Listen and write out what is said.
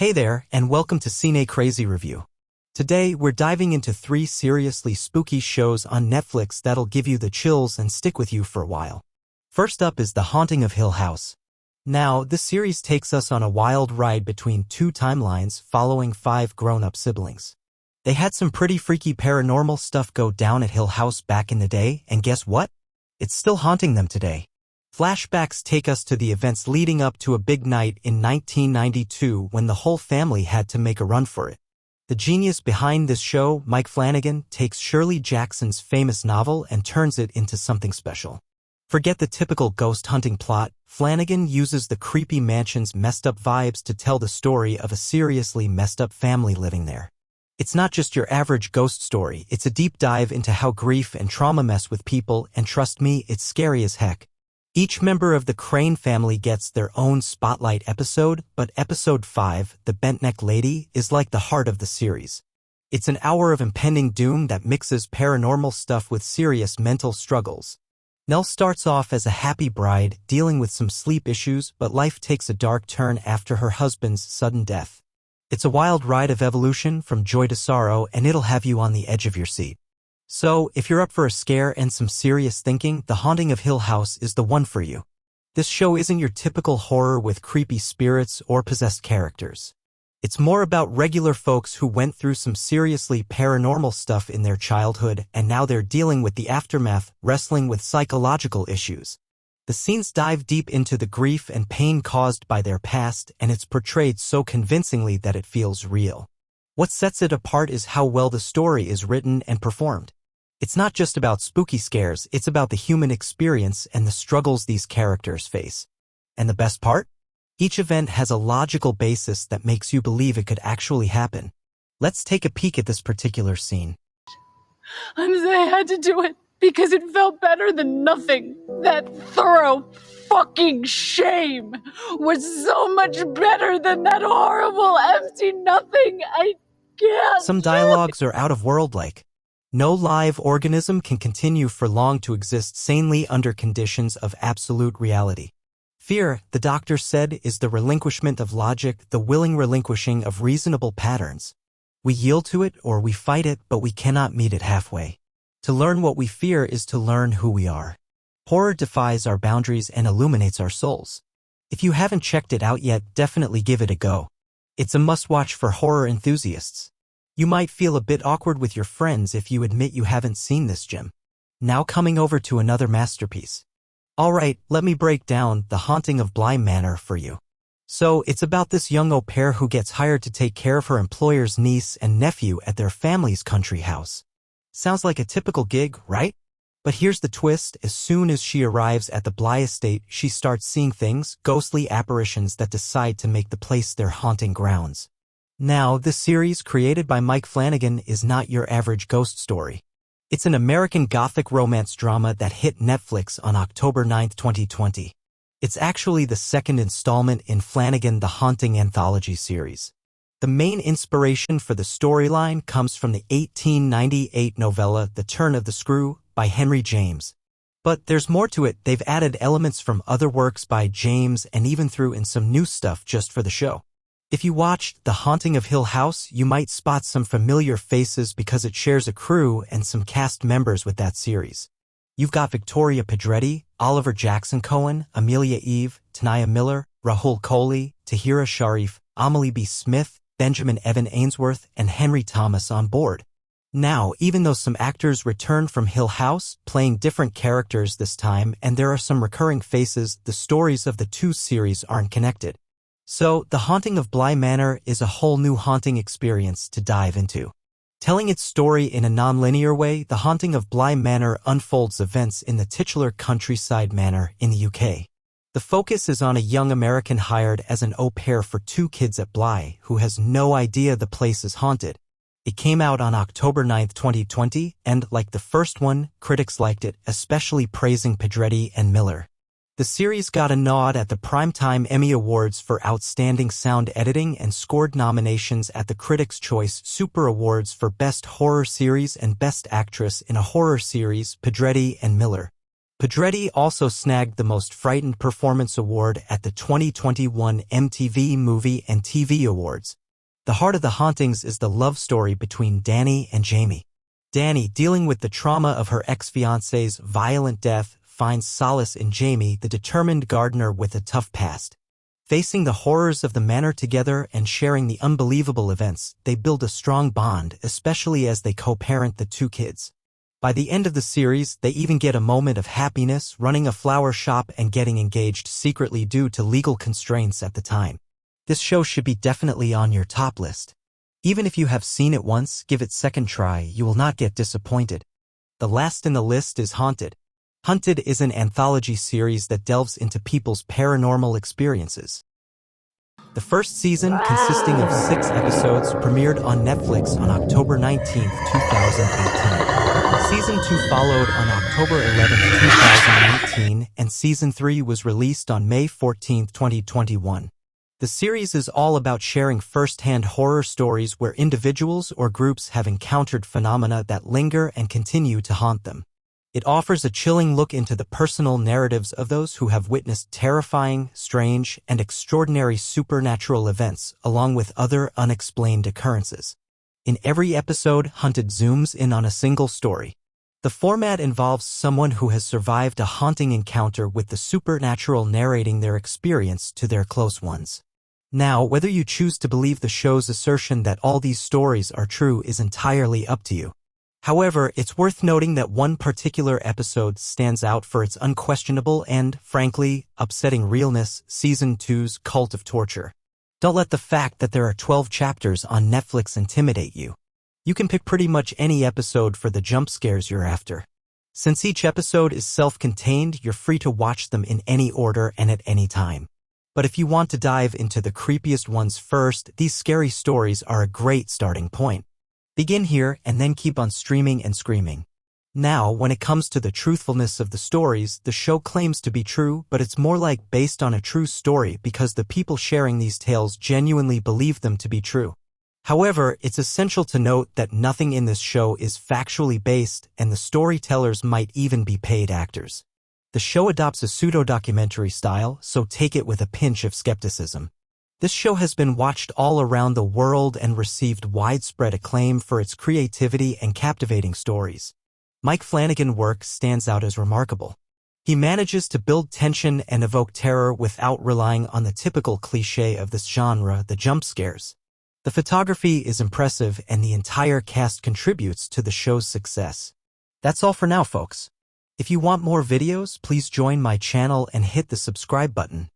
Hey there, and welcome to Cine-Crazy Review. Today, we're diving into 3 seriously spooky shows on Netflix that'll give you the chills and stick with you for a while. First up is The Haunting of Hill House. Now, this series takes us on a wild ride between 2 timelines following 5 grown-up siblings. They had some pretty freaky paranormal stuff go down at Hill House back in the day, and guess what? It's still haunting them today. Flashbacks take us to the events leading up to a big night in 1992 when the whole family had to make a run for it. The genius behind this show, Mike Flanagan, takes Shirley Jackson's famous novel and turns it into something special. Forget the typical ghost hunting plot. Flanagan uses the creepy mansion's messed up vibes to tell the story of a seriously messed up family living there. It's not just your average ghost story, it's a deep dive into how grief and trauma mess with people, and trust me, it's scary as heck. Each member of the Crane family gets their own spotlight episode, but episode 5, The Bent-Neck Lady, is like the heart of the series. It's an hour of impending doom that mixes paranormal stuff with serious mental struggles. Nell starts off as a happy bride, dealing with some sleep issues, but life takes a dark turn after her husband's sudden death. It's a wild ride of evolution from joy to sorrow, and it'll have you on the edge of your seat. So, if you're up for a scare and some serious thinking, The Haunting of Hill House is the one for you. This show isn't your typical horror with creepy spirits or possessed characters. It's more about regular folks who went through some seriously paranormal stuff in their childhood, and now they're dealing with the aftermath, wrestling with psychological issues. The scenes dive deep into the grief and pain caused by their past, and it's portrayed so convincingly that it feels real. What sets it apart is how well the story is written and performed. It's not just about spooky scares, it's about the human experience and the struggles these characters face. And the best part? Each event has a logical basis that makes you believe it could actually happen. Let's take a peek at this particular scene. I had to do it because it felt better than nothing. That thorough fucking shame was so much better than that horrible empty nothing. I can't. Some dialogues are out of world like. No live organism can continue for long to exist sanely under conditions of absolute reality. Fear, the doctor said, is the relinquishment of logic, the willing relinquishing of reasonable patterns. We yield to it or we fight it, but we cannot meet it halfway. To learn what we fear is to learn who we are. Horror defies our boundaries and illuminates our souls. If you haven't checked it out yet, definitely give it a go. It's a must-watch for horror enthusiasts. You might feel a bit awkward with your friends if you admit you haven't seen this gem. Now coming over to another masterpiece. Alright, let me break down The Haunting of Bly Manor for you. So, it's about this young au pair who gets hired to take care of her employer's niece and nephew at their family's country house. Sounds like a typical gig, right? But here's the twist: as soon as she arrives at the Bly estate, she starts seeing things, ghostly apparitions that decide to make the place their haunting grounds. Now, this series, created by Mike Flanagan, is not your average ghost story. It's an American Gothic romance drama that hit Netflix on October 9, 2020. It's actually the second installment in Flanagan The Haunting anthology series. The main inspiration for the storyline comes from the 1898 novella The Turn of the Screw by Henry James. But there's more to it. They've added elements from other works by James and even threw in some new stuff just for the show. If you watched The Haunting of Hill House, you might spot some familiar faces because it shares a crew and some cast members with that series. You've got Victoria Pedretti, Oliver Jackson Cohen, Amelia Eve, Tanaya Miller, Rahul Kohli, Tahira Sharif, Amelie B. Smith, Benjamin Evan Ainsworth, and Henry Thomas on board. Now, even though some actors return from Hill House, playing different characters this time, and there are some recurring faces, the stories of the 2 series aren't connected. So, The Haunting of Bly Manor is a whole new haunting experience to dive into. Telling its story in a non-linear way, The Haunting of Bly Manor unfolds events in the titular countryside manor in the UK. The focus is on a young American hired as an au pair for 2 kids at Bly who has no idea the place is haunted. It came out on October 9, 2020, and, like the first one, critics liked it, especially praising Pedretti and Miller. The series got a nod at the Primetime Emmy Awards for Outstanding Sound Editing and scored nominations at the Critics' Choice Super Awards for Best Horror Series and Best Actress in a Horror Series, Pedretti and Miller. Pedretti also snagged the Most Frightened Performance Award at the 2021 MTV Movie and TV Awards. The heart of The Hauntings is the love story between Danny and Jamie. Danny, dealing with the trauma of her ex-fiancé's violent death, finds solace in Jamie, the determined gardener with a tough past. Facing the horrors of the manor together and sharing the unbelievable events, they build a strong bond, especially as they co-parent the two kids. By the end of the series, they even get a moment of happiness, running a flower shop and getting engaged secretly due to legal constraints at the time. This show should be definitely on your top list. Even if you have seen it once, give it a second try, you will not get disappointed. The last in the list is Haunted. Haunted is an anthology series that delves into people's paranormal experiences. The first season, consisting of 6 episodes, premiered on Netflix on October 19, 2018. Season 2 followed on October 11, 2019, and Season 3 was released on May 14, 2021. The series is all about sharing first-hand horror stories where individuals or groups have encountered phenomena that linger and continue to haunt them. It offers a chilling look into the personal narratives of those who have witnessed terrifying, strange, and extraordinary supernatural events, along with other unexplained occurrences. In every episode, Haunted zooms in on a single story. The format involves someone who has survived a haunting encounter with the supernatural narrating their experience to their close ones. Now, whether you choose to believe the show's assertion that all these stories are true is entirely up to you. However, it's worth noting that one particular episode stands out for its unquestionable and, frankly, upsetting realness: Season 2's Cult of Torture. Don't let the fact that there are 12 chapters on Netflix intimidate you. You can pick pretty much any episode for the jump scares you're after. Since each episode is self-contained, you're free to watch them in any order and at any time. But if you want to dive into the creepiest ones first, these scary stories are a great starting point. Begin here and then keep on streaming and screaming. Now, when it comes to the truthfulness of the stories, the show claims to be true, but it's more like based on a true story because the people sharing these tales genuinely believe them to be true. However, it's essential to note that nothing in this show is factually based, and the storytellers might even be paid actors. The show adopts a pseudo-documentary style, so take it with a pinch of skepticism. This show has been watched all around the world and received widespread acclaim for its creativity and captivating stories. Mike Flanagan's work stands out as remarkable. He manages to build tension and evoke terror without relying on the typical cliché of this genre, the jump scares. The photography is impressive and the entire cast contributes to the show's success. That's all for now, folks. If you want more videos, please join my channel and hit the subscribe button.